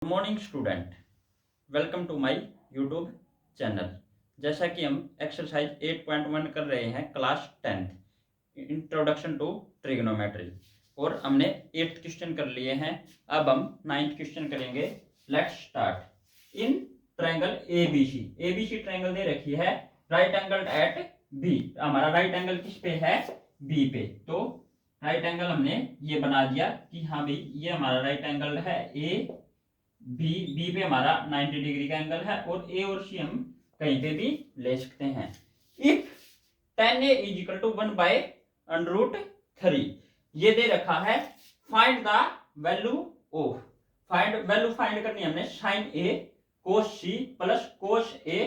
Good morning student, welcome to my YouTube channel. जैसा कि हम एक्सरसाइज 8.1 कर रहे हैं class 10th introduction to trigonometry और हमने 8th क्वेश्चन कर लिए हैं। अब हम 9th क्वेश्चन करेंगे। Let's start. In triangle ABC triangle दे रखी है राइट एंगल एट बी। हमारा राइट एंगल किस पे है? बी पे। तो राइट एंगल हमने ये बना दिया कि हाँ भाई ये हमारा राइट एंगल है ए बी पे हमारा 90 डिग्री का एंगल है और ए और सी हम कहीं पे भी ले सकते हैं। If tan a is equal to 1/√3 ये दे रखा है। Find the value of value find करनी है हमने sin a cos c plus cos a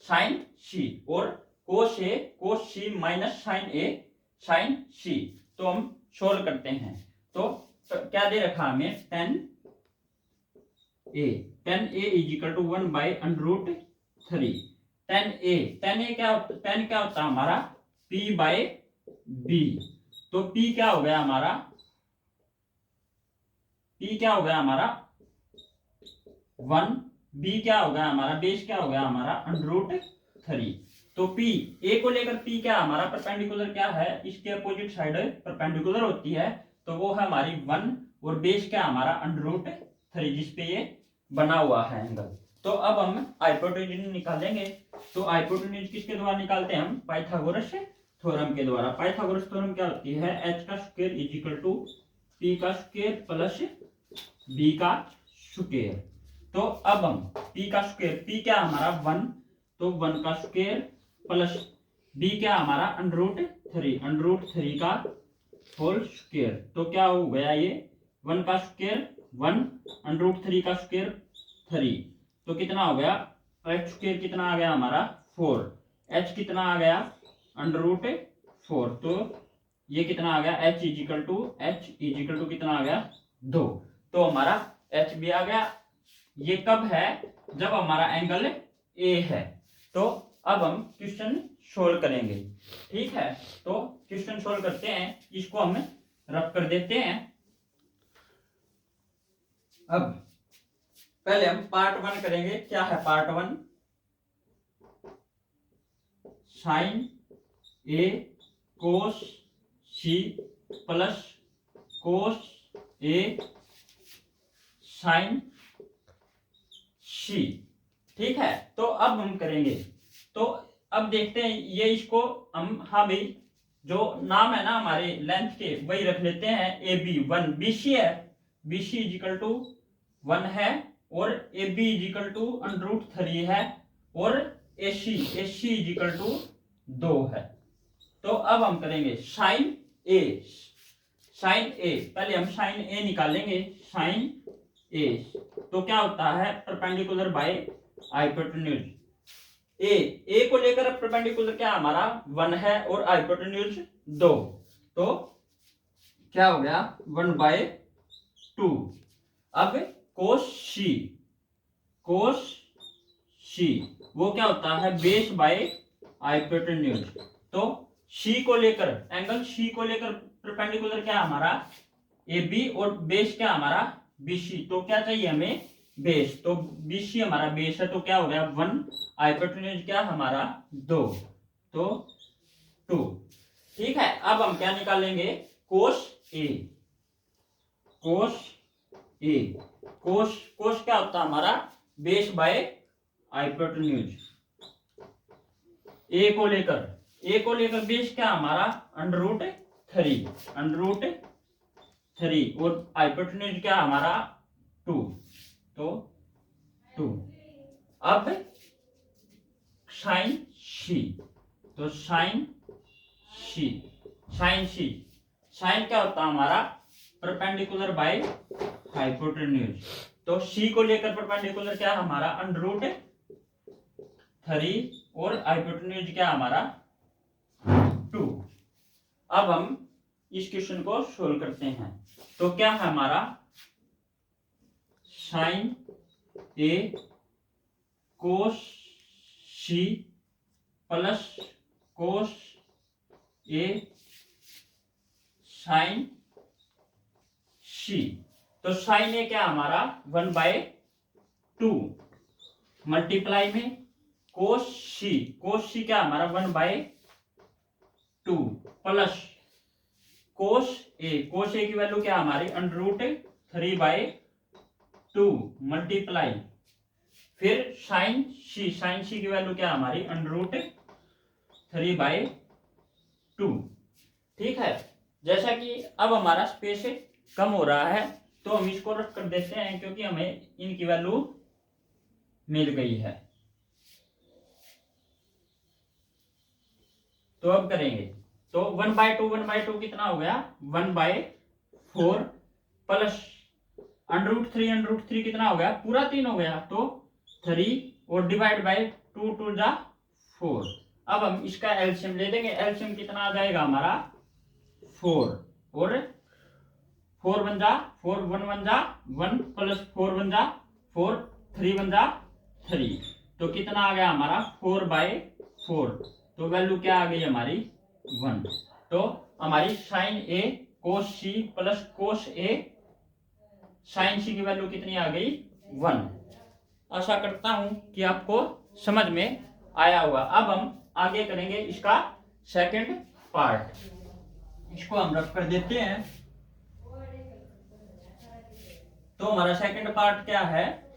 sin c और cos a cos c minus sin a sin c। तो हम सोल्व करते हैं। तो क्या दे रखा हमें? tan a is equal to 1/√3। tan a क्या होता है हमारा? p by b। तो p क्या हो गया हमारा? p क्या हो गया हमारा? 1। b क्या हो गया हमारा? बेस क्या हो गया हमारा? √3। तो p a को लेकर p क्या हमारा परपेंडिकुलर क्या है? इसके अपोजिट साइड परपेंडिकुलर होती है तो वो है हमारी 1 और बेस क्या हमारा? √3 जिसपे ये बना हुआ है एंगल। तो अब हम हाइपोटेन्यूज निकालेंगे। तो हाइपोटेन्यूज किसके द्वारा निकालते हैं हम? पाइथागोरस थ्योरम के द्वारा। पाइथागोरस थ्योरम क्या होती है? h का square is equal to p का स्क्वायर प्लस b का स्क्वायर। तो अब हम p का स्क्वायर, p क्या हमारा 1 तो 1 का स्क्वायर प्लस b क्या हमारा? √3 का होल स्क्वायर। तो क्या हो गया ये? 1 का स्क्वायर 1 √3 का स्क्वायर 3। तो कितना हो गया? h स्क्वायर कितना आ गया हमारा? 4। h कितना आ गया? √4। तो ये कितना आ गया? h इज इक्वल टू कितना आ गया? 2। तो हमारा h भी आ गया। ये कब है? जब हमारा एंगल a है। तो अब हम क्वेश्चन सोल्व करेंगे। ठीक है, तो क्वेश्चन सोल्व करते हैं। इसको हम रफ कर देते हैं। अब पहले हम पार्ट 1 करेंगे। क्या है part 1? sin a cos c plus cos a sin c। ठीक है, तो अब हम करेंगे। तो अब देखते हैं ये इसको हम, हाँ भाई जो नाम है ना हमारे लेंथ के वही रख लेते हैं। ए बी 1 बी सी है, B C is equal to 1 है और A B is equal to √3 है और A C is equal to 2 है। तो अब हम करेंगे साइन ए। पहले हम साइन ए निकालेंगे। साइन ए तो क्या होता है? Perpendicular by hypotenuse. ए को लेकर परपेंडिकुलर क्या हमारा? 1 है और हाइपोटेन्यूज 2। तो क्या हो गया? 1/2। अब कोस सी वो क्या होता है? Base by hypotenuse. तो सी को लेकर एंगल सी को लेकर परपेंडिकुलर क्या हमारा? ए बी और बेस क्या हमारा? बीसी। तो क्या चाहिए हमें? बेस। तो बीसी हमारा बेस है तो क्या हो गया? 1। हाइपोटेन्यूज क्या हमारा? 2। तो 2। ठीक है, अब हम क्या निकालेंगे? कोस ए। कोस क्या होता है हमारा? Base by hypotenuse. ए को लेकर बेस क्या हमारा? √3 और हाइपोटेन्यूज क्या हमारा? 2। तो 2। अब साइन सी। तो साइन साइन क्या होता है हमारा? Perpendicular by hypotenuse. तो सी को लेकर परपेंडिकुलर क्या हमारा? √3 और हाइपोटेन्यूज क्या हमारा? 2। अब हम इस क्वेश्चन को सोल्व करते हैं। तो क्या है हमारा? साइन ए कोस सी प्लस कोस ए साइन सी। तो साइन ए क्या हमारा? 1/2 2 मल्टीप्लाई में कोस सी क्या हमारा 1/2 प्लस कोस ए की वैल्यू क्या हमारी √3/2 मल्टीप्लाई फिर साइन सी की वैल्यू क्या हमारी √3/2। ठीक है। जैसा कि अब हमारा स्पेस कम हो रहा है तो हम इसको रख कर देते हैं क्योंकि हमें इनकी वैल्यू मिल गई है। तो अब करेंगे तो 1/2 कितना हो गया 1/4 प्लस √3 कितना हो गया पूरा 3 हो गया तो 3 और डिवाइड बाय 2 2 जा 4। अब हम इसका एलसीएम ले देंगे। एलसीएम कितना आ जाएगा हमारा 4 और 4 1 जा 4 1 1 जा 1 प्लस 4 1 जा 4 3 1 जा 3 तो कितना आ गया हमारा 4/4 तो वैल्यू क्या आ गई हमारी 1। तो हमारी साइन ए कोस सी प्लस कोस ए साइन सी की वैल्यू कितनी आ गई 1। आशा करता हूं कि आपको समझ में आया होगा। अब हम आगे करेंगे इसका सेकंड पार्ट। इसको हम रख कर देते हैं। तो हमारा सेकंड पार्ट क्या है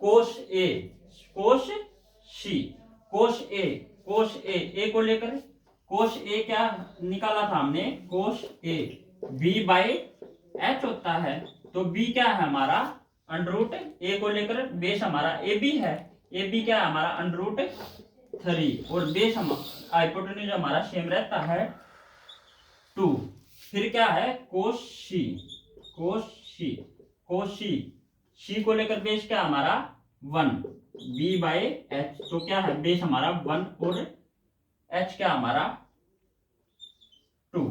कोस ए कोस सी कोस ए को लेकर कोस ए क्या निकाला था हमने कोस ए b/h होता है। तो b क्या है हमारा √a को लेकर बेस हमारा ए बी है। ए बी क्या है हमारा √3 और बेस हाइपोटेन्यूज हमारा सेम रहता है 2। फिर क्या है कोस सी को लेकर बेस क्या हमारा 1 b/h तो क्या है बेस हमारा 1 और h क्या हमारा 2।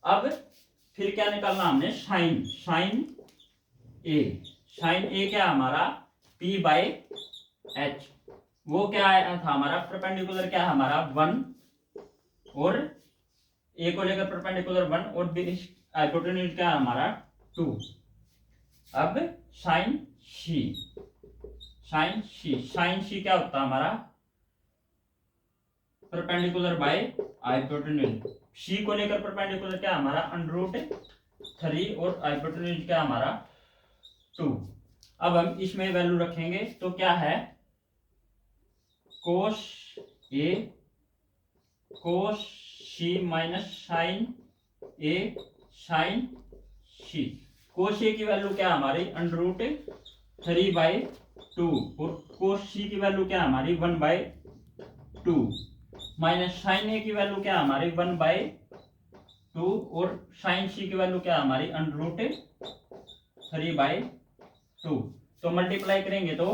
अब फिर क्या निकालना हमने साइन ए क्या हमारा p/h वो क्या आया था हमारा परपेंडिकुलर क्या है हमारा 1 और ए को लेकर परपेंडिकुलर 1 और बेस हाइपोटेन्यूज क्या है हमारा 2। अब साइन सी क्या होता है हमारा परपेंडिकुलर बाय हाइपोटेन्यूज। सी को लेकर परपेंडिकुलर क्या हमारा √3 और हाइपोटेन्यूज क्या हमारा 2। अब हम इसमें वैल्यू रखेंगे तो क्या है कोस सी माइनस साइन सी। कोस ए की वैल्यू क्या हमारी √3/2 और कोस सी की वैल्यू क्या हमारी 1/2 माइनस साइन ए की वैल्यू क्या हमारी 1/2 और साइन सी की वैल्यू क्या हमारी √3/2। तो मल्टीप्लाई करेंगे तो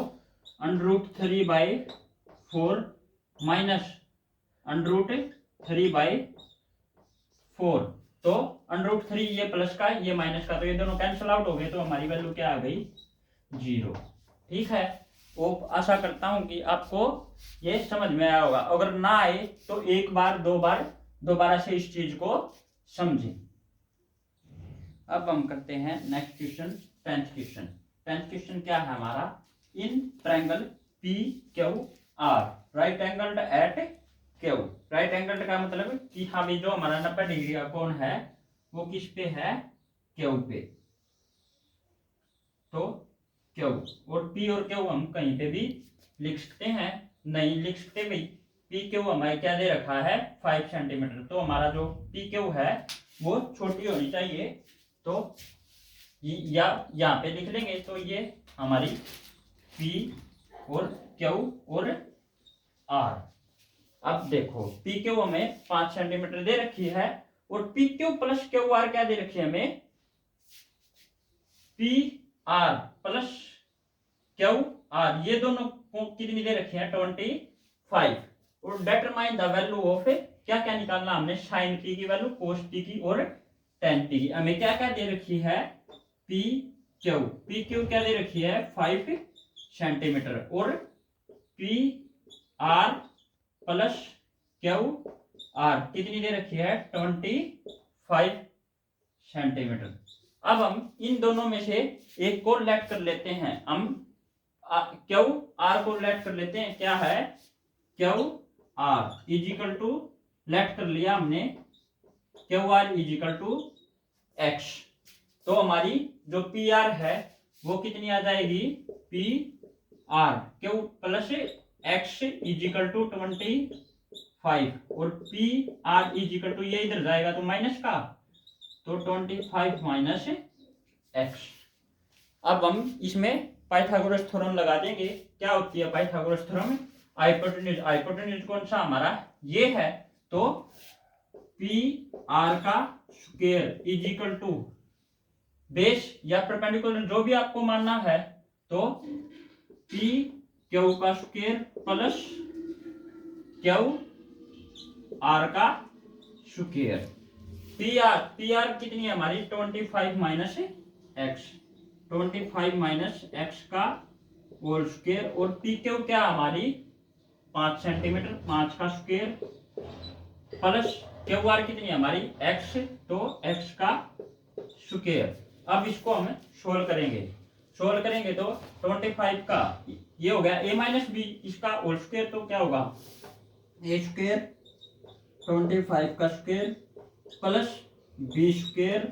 √3/4 माइनस √3/4 तो √3 ये प्लस का ये माइनस का तो ये दोनों कैंसिल आउट हो गए तो हमारी वैल्यू क्या आ गई 0। ठीक है। वो आशा करता हूं कि आपको ये समझ में आया होगा। अगर ना आए तो एक बार दो बार दोबारा से इस चीज को समझें। अब हम करते हैं next question 10th question. 10th question क्या है हमारा in triangle PQR right angled at Q. Right angled का मतलब कि हाँ भी जो हमारा 90 डिग्री का कोण है वो किस पे है क्यू पे। तो क्यू और पी और क्यू हम कहीं पे भी लिख सकते हैं नहीं लिख सकते भाई। पी क्यू हमारे क्या दे रखा है 5 सेंटीमीटर। तो हमारा जो पी क्यू है वो छोटी होनी चाहिए तो या यहाँ पे लिख लेंगे तो ये हमारी पी और क्यू और आर। अब देखो पी क्यू हमें 5 सेंटीमीटर दे रखी है और P Q plus Q R क्या दे रखी है हमें P R plus Q R ये दोनों को कितनी दे रखी है 25 और डिटरमाइन द वैल्यू ऑफ क्या क्या निकालना हमने साइन पी की वैल्यू कोस पी की और टेन पी की। हमें क्या क्या दे रखी है पी क्यू क्या दे रखी है 5 सेंटीमीटर और P R plus Q R कितनी दे रखी है 25 सेंटीमीटर। अब हम इन दोनों में से एक को लेट कर लेते हैं, हम क्यू आर को लेट कर लेते हैं। क्या है Q R is equal to, let कर लिया हमने Q R is equal to x. तो हमारी जो पी आर है वो कितनी आ जाएगी, P R Q plus x is equal to 25 और पी आर इजिकल टू, ये इधर जाएगा तो माइनस का, तो 25 माइनस एक्स। अब हम इसमें पाइथागोरस थ्योरम लगा देंगे। क्या होती है पाइथागोरस थ्योरम, हाइपोटेन्यूज, हाइपोटेन्यूज कौन सा हमारा ये है, तो पी आर का स्क्वायर इजिकल टू बेस या परपेंडिकुलर जो भी आपको मानना है, तो पी क्यू का स्क्वायर प्लस क्यू आर का स्क्वायर। पी आर कितनी है हमारी 25 माइनस एक्स, 25 माइनस एक्स का होल स्क्वायर, और पी क्यू क्या हमारी 5 सेंटीमीटर, 5 का स्क्वायर प्लस क्यू आर कितनी है हमारी एक्स, तो एक्स का स्क्वायर। अब इसको हम सोल्व करेंगे तो 25 का ये हो गया a माइनस बी, इसका होल स्क्वायर, तो क्या होगा ए स्क्वायर 25 का square plus B square,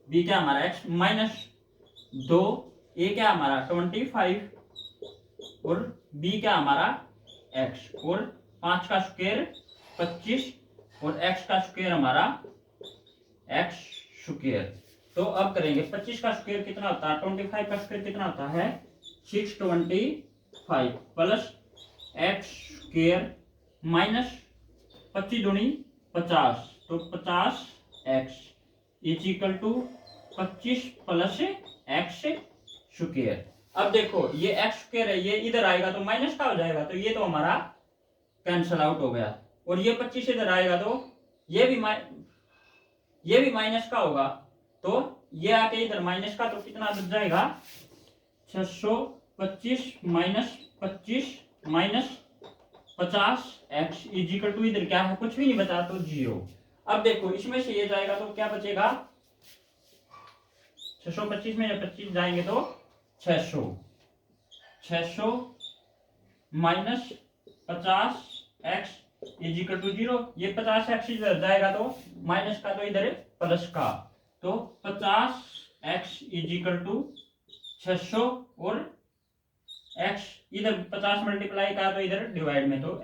B क्या हमारा एक्स माइनस 2, ए क्या हमारा 25 और बी क्या हमारा एक्स, और 5 का स्क्वायर 25 और एक्स का स्क्वायर हमारा एक्स स्क्वायर। तो अब करेंगे 25 का स्क्वायर कितना होता है, 25 का स्क्वायर कितना होता है 625 प्लस एक्स स्क्वायर माइनस 25 दूनी 50, तो 50 x is equal to 25 plus x square. अब देखो ये एक्स स्क्वायर है, ये इधर आएगा तो माइनस का हो जाएगा, तो ये तो हमारा कैंसल आउट हो गया, और ये 25 इधर आएगा तो ये भी माइनस का होगा, तो ये आके इधर माइनस का, तो कितना बच जाएगा 625 minus 25 minus 50 x is equal to, इधर क्या है कुछ भी नहीं बचा तो 0। अब देखो इसमें से ये जाएगा तो क्या बचेगा 625 में 25 जाएंगे तो 600 माइनस 50 एक्स इजिकल टू 0, ये 50 एक्स इधर जाएगा तो माइनस का, तो इधर प्लस का, तो 50 एक्स इजिकल टू 600 और एक्स इधर 50 मल्टीप्लाई का तो इधर डिवाइड में, तो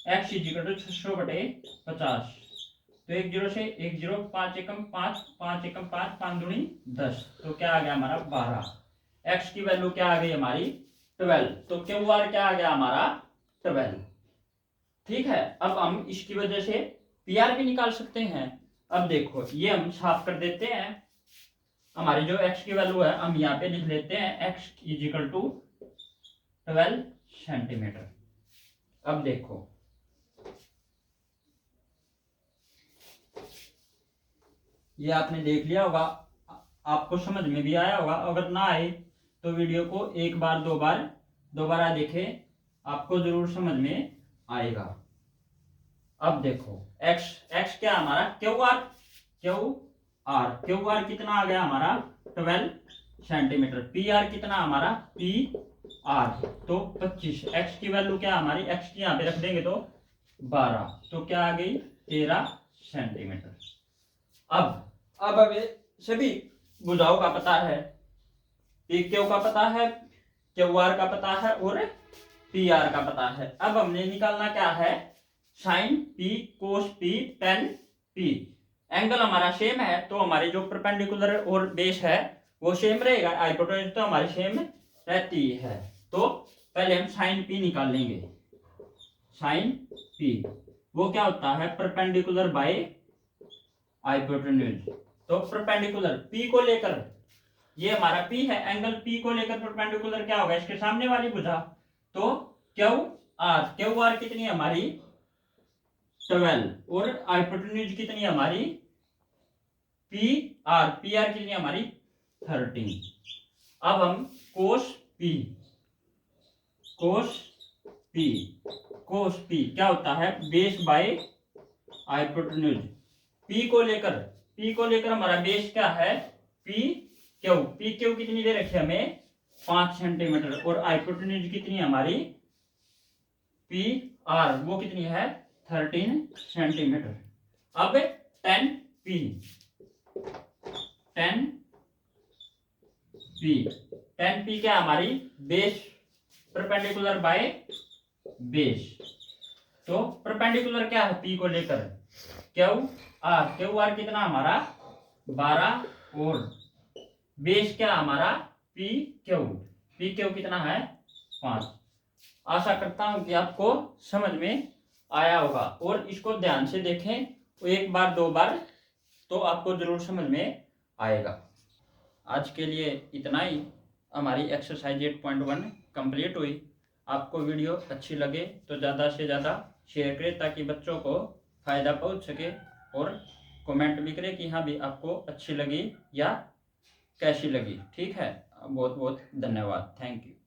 एक्स इजिकल टू 600 बटे 50, तो 1 0 से 1 0, 5 एकम 5, 5 एकम 5, 5 दूनी 10, तो क्या आ गया हमारा 12। एक्स की वैल्यू क्या आ गई हमारी 12, तो क्यू आर क्या आ गया हमारा 12। ठीक है, अब हम इसकी वजह से पी आर भी निकाल सकते हैं। अब देखो ये हम साफ कर देते हैं, हमारी जो एक्स की वैल्यू है हम यहाँ पे लिख लेते हैं एक्स इजिकल टू 12 सेंटीमीटर। अब देखो ये आपने देख लिया होगा, आपको समझ में भी आया होगा, अगर ना आए तो वीडियो को एक बार दोबारा देखें, आपको जरूर समझ में आएगा। अब देखो x क्या हमारा क्यू आर कितना आ गया हमारा 12 सेंटीमीटर, पी आर कितना हमारा पी आर तो 25, x की वैल्यू क्या हमारी x की यहाँ पे रख देंगे तो 12, तो क्या आ गई 13 सेंटीमीटर। अब सभी भुजाओं का पता है, पी क्यू का पता है, क्यू आर का पता है और पी आर का पता है। अब हमने निकालना क्या है sign P cos P ten P. Angle हमारा सेम है तो हमारे जो परपेंडिकुलर और बेस है वो सेम रहेगा, हाइपोटेन्यूज तो हमारी सेम रहती है। तो पहले हम साइन पी निकाल लेंगे। साइन पी वो क्या होता है परपेंडिकुलर बाय हाइपोटेन्यूज। तो परपेंडिकुलर पी को लेकर, ये हमारा पी है, एंगल पी को लेकर परपेंडिकुलर क्या होगा इसके सामने वाली भुजा, तो क्यू आर कितनी है हमारी 12 और हाइपोटेन्यूज कितनी है हमारी पी आर कितनी है हमारी 13। अब हम कोस पी कोस पी क्या होता है, बेस बाय हाइपोटेन्यूज। पी को लेकर हमारा बेस क्या है, पी क्यू कितनी दे रखी है हमें 5 सेंटीमीटर, और हाइपोटेन्यूज कितनी है हमारी पी आर, वो कितनी है 13 सेंटीमीटर। अब 10 पी क्या हमारी बेस परपेंडिकुलर बाय बेस। तो परपेंडिकुलर क्या है पी को लेकर, क्यू आर कितना हमारा 12, और बेस क्या हमारा पी क्यू कितना है 5। आशा करता हूं कि आपको समझ में आया होगा, और इसको ध्यान से देखें एक बार 2 बार तो आपको जरूर समझ में आएगा। आज के लिए इतना ही। हमारी एक्सरसाइज 8.1 कंप्लीट हुई। आपको वीडियो अच्छी लगे तो ज़्यादा से ज़्यादा शेयर करें ताकि बच्चों को फ़ायदा पहुंच सके, और कमेंट भी करें कि हाँ भी आपको अच्छी लगी या कैसी लगी। ठीक है, बहुत बहुत धन्यवाद, थैंक यू।